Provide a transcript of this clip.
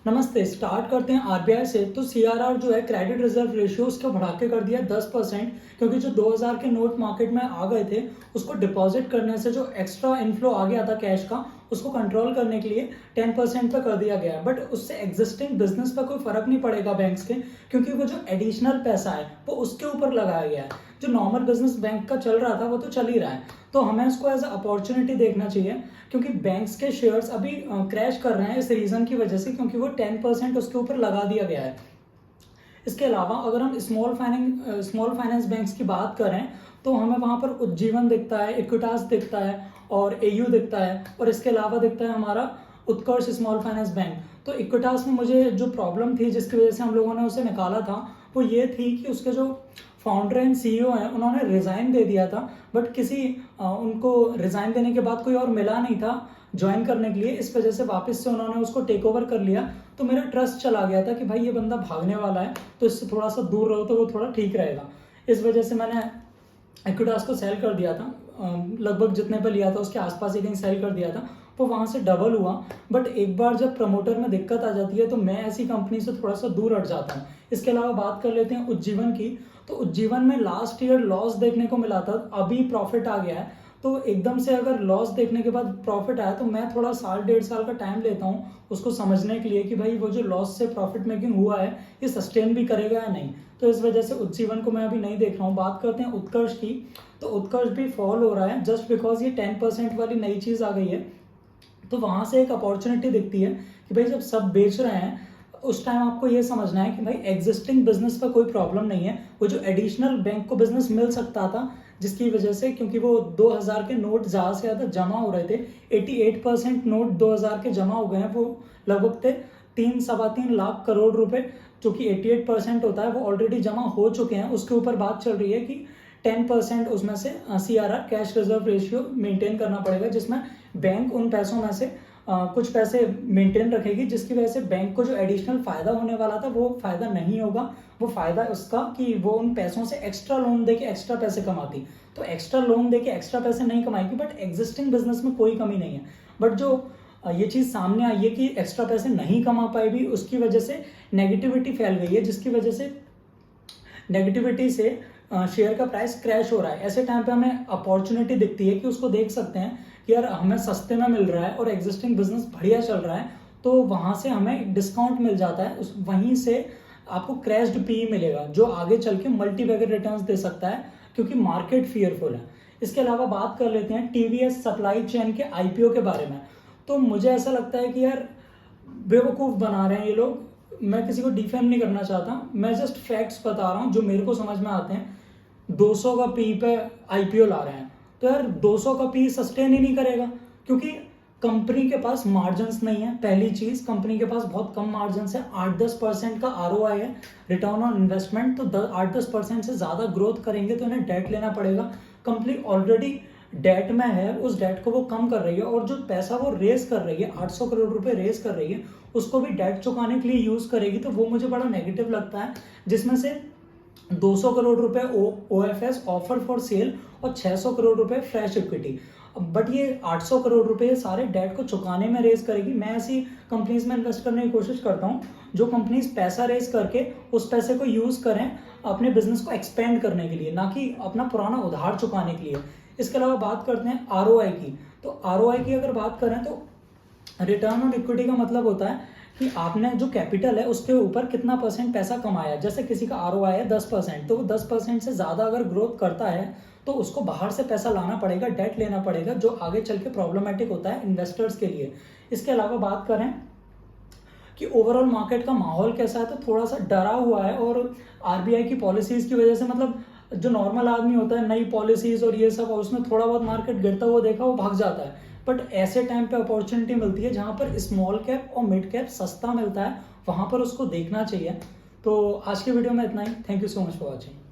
नमस्ते। स्टार्ट करते हैं आरबीआई से। तो सीआरआर जो है क्रेडिट रिजर्व रेशियो उसको बढ़ा के कर दिया 10%, क्योंकि जो 2000 के नोट मार्केट में आ गए थे उसको डिपॉजिट करने से जो एक्स्ट्रा इनफ्लो आ गया था कैश का, उसको कंट्रोल करने के लिए 10% पे कर दिया गया है। बट उससे एग्जिस्टिंग बिजनेस पर कोई फर्क नहीं पड़ेगा बैंक्स के, क्योंकि वो जो एडिशनल पैसा है वो उसके ऊपर लगाया गया है। जो नॉर्मल बिजनेस बैंक का चल रहा था वो तो चल ही रहा है, तो हमें इसको एज अपॉर्चुनिटी देखना चाहिए, क्योंकि बैंक्स के शेयर्स अभी क्रैश कर रहे हैं इस रीजन की वजह से, क्योंकि वो 10% उसके ऊपर लगा दिया गया है। इसके अलावा अगर हम स्मॉल फाइनेंस बैंक्स की बात करें तो हमें वहां पर उज्जीवन दिखता है, इक्विटास दिखता है और एयू दिखता है, और इसके अलावा दिखता है हमारा उत्कर्ष स्मॉल फाइनेंस बैंक। तो इक्विटास में मुझे जो प्रॉब्लम थी जिसकी वजह से हम लोगों ने उसे निकाला था वो ये थी कि उसके जो फाउंडर एंड सीईओ हैं उन्होंने रिजाइन दे दिया था, बट उनको रिजाइन देने के बाद कोई और मिला नहीं था ज्वाइन करने के लिए। इस वजह से वापस से उन्होंने उसको टेक ओवर कर लिया। तो मेरा ट्रस्ट चला गया था कि भाई ये बंदा भागने वाला है तो इससे थोड़ा सा दूर रहो तो वो थोड़ा ठीक रहेगा। इस वजह से मैंने इक्विटास को सेल कर दिया था। लगभग जितने पे लिया था उसके आसपास ही कहीं सेल कर दिया था, वो वहां से डबल हुआ। बट एक बार जब प्रमोटर में दिक्कत आ जाती है तो मैं ऐसी कंपनी से थोड़ा सा दूर हट जाता हूँ। इसके अलावा बात कर लेते हैं उज्जीवन की। तो उज्जीवन में लास्ट ईयर लॉस देखने को मिला था, अभी प्रॉफिट आ गया है। तो एकदम से अगर लॉस देखने के बाद प्रॉफिट आया तो मैं थोड़ा साल डेढ़ साल का टाइम लेता हूँ उसको समझने के लिए कि भाई वो जो लॉस से प्रॉफिट मेकिंग हुआ है ये सस्टेन भी करेगा या नहीं। तो इस वजह से उज्जीवन को मैं अभी नहीं देख रहा हूँ। बात करते हैं उत्कर्ष की। तो उत्कर्ष भी फॉल हो रहा है जस्ट बिकॉज ये 10% वाली नई चीज आ गई है। तो वहां से एक अपॉर्चुनिटी दिखती है कि भाई जब सब बेच रहे हैं उस टाइम आपको ये समझना है कि भाई एग्जिस्टिंग बिजनेस पर कोई प्रॉब्लम नहीं है। वो जो एडिशनल बैंक को बिजनेस मिल सकता था जिसकी वजह से, क्योंकि वो 2000 के नोट ज़्यादा से ज़्यादा जमा हो रहे थे, 88% नोट 2000 के जमा हो गए हैं। वो लगभग थे 3-3.25 लाख करोड़ रुपए, जो कि 88% होता है, वो ऑलरेडी जमा हो चुके हैं। उसके ऊपर बात चल रही है कि 10% उसमें से CRR cash reserve ratio maintain करना पड़ेगा, जिसमें बैंक उन पैसों में से कुछ पैसे मेंटेन रखेगी, जिसकी वजह से बैंक को जो एडिशनल फायदा होने वाला था वो फायदा नहीं होगा। वो फायदा उसका कि वो उन पैसों से एक्स्ट्रा लोन देके एक्स्ट्रा पैसे कमाती। तो एक्स्ट्रा लोन देके एक्स्ट्रा पैसे नहीं कमाएगी, बट एग्जिस्टिंग बिजनेस में कोई कमी नहीं है। बट जो ये चीज सामने आई है कि एक्स्ट्रा पैसे नहीं कमा पाएगी, उसकी वजह से नेगेटिविटी फैल गई है, जिसकी वजह से नेगेटिविटी से शेयर का प्राइस क्रैश हो रहा है। ऐसे टाइम पे हमें अपॉर्चुनिटी दिखती है कि उसको देख सकते हैं कि यार हमें सस्ते में मिल रहा है और एग्जिस्टिंग बिजनेस बढ़िया चल रहा है, तो वहां से हमें डिस्काउंट मिल जाता है। वहीं से आपको क्रैश्ड पी मिलेगा जो आगे चल के मल्टी बैगर रिटर्न्स दे सकता है, क्योंकि मार्केट फियरफुल है। इसके अलावा बात कर लेते हैं टीवीएस सप्लाई चेन के आईपीओ के बारे में। तो मुझे ऐसा लगता है कि यार बेवकूफ़ बना रहे हैं ये लोग। मैं किसी को डिफेम नहीं करना चाहता, मैं जस्ट फैक्ट्स बता रहा हूँ जो मेरे को समझ में आते हैं। 200 का पी पे आईपीओ ला रहे हैं, तो यार 200 का पी सस्टेन ही नहीं करेगा, क्योंकि कंपनी के पास मार्जिन्स नहीं है। पहली चीज, कंपनी के पास बहुत कम मार्जिन्स है। 8-10% का आरओआई है, रिटर्न ऑन इन्वेस्टमेंट। तो 8-10% से ज्यादा ग्रोथ करेंगे तो इन्हें डेट लेना पड़ेगा। कंपनी ऑलरेडी डेट में है, उस डेट को वो कम कर रही है, और जो पैसा वो रेस कर रही है, 800 करोड़ रुपए रेस कर रही है, उसको भी डेट चुकाने के लिए यूज करेगी। तो वो मुझे बड़ा नेगेटिव लगता है, जिसमें से 200 करोड़ रुपए ओएफएस ऑफर फॉर सेल और 600 करोड़ रुपए फ्रेश इक्विटी। बट ये 800 करोड़ रुपए सारे डेट को चुकाने में रेस करेगी। मैं ऐसी कंपनीज में इन्वेस्ट करने की कोशिश करता हूँ जो कंपनीज पैसा रेस करके उस पैसे को यूज करें अपने बिजनेस को एक्सपेंड करने के लिए, ना कि अपना पुराना उधार चुकाने के लिए। इसके अलावा बात करते हैं आरओआई की। तो आरओआई की अगर बात करें तो रिटर्न ऑन इक्विटी का मतलब होता है कि आपने जो कैपिटल है उसके ऊपर कितना परसेंट पैसा कमाया। जैसे किसी का आरओआई है 10%, तो वो 10% से ज़्यादा अगर ग्रोथ करता है तो उसको बाहर से पैसा लाना पड़ेगा, डेट लेना पड़ेगा, जो आगे चल के प्रॉब्लमेटिक होता है इन्वेस्टर्स के लिए। इसके अलावा बात करें कि ओवरऑल मार्केट का माहौल कैसा है, तो थोड़ा सा डरा हुआ है, और आरबीआई की पॉलिसीज की वजह से, मतलब जो नॉर्मल आदमी होता है, नई पॉलिसीज और ये सब, उसमें थोड़ा बहुत मार्केट गिरता हुआ देखा वो भाग जाता है। बट ऐसे टाइम पे अपॉर्चुनिटी मिलती है जहां पर स्मॉल कैप और मिड कैप सस्ता मिलता है, वहां पर उसको देखना चाहिए। तो आज के वीडियो में इतना ही। Thank you so much for watching.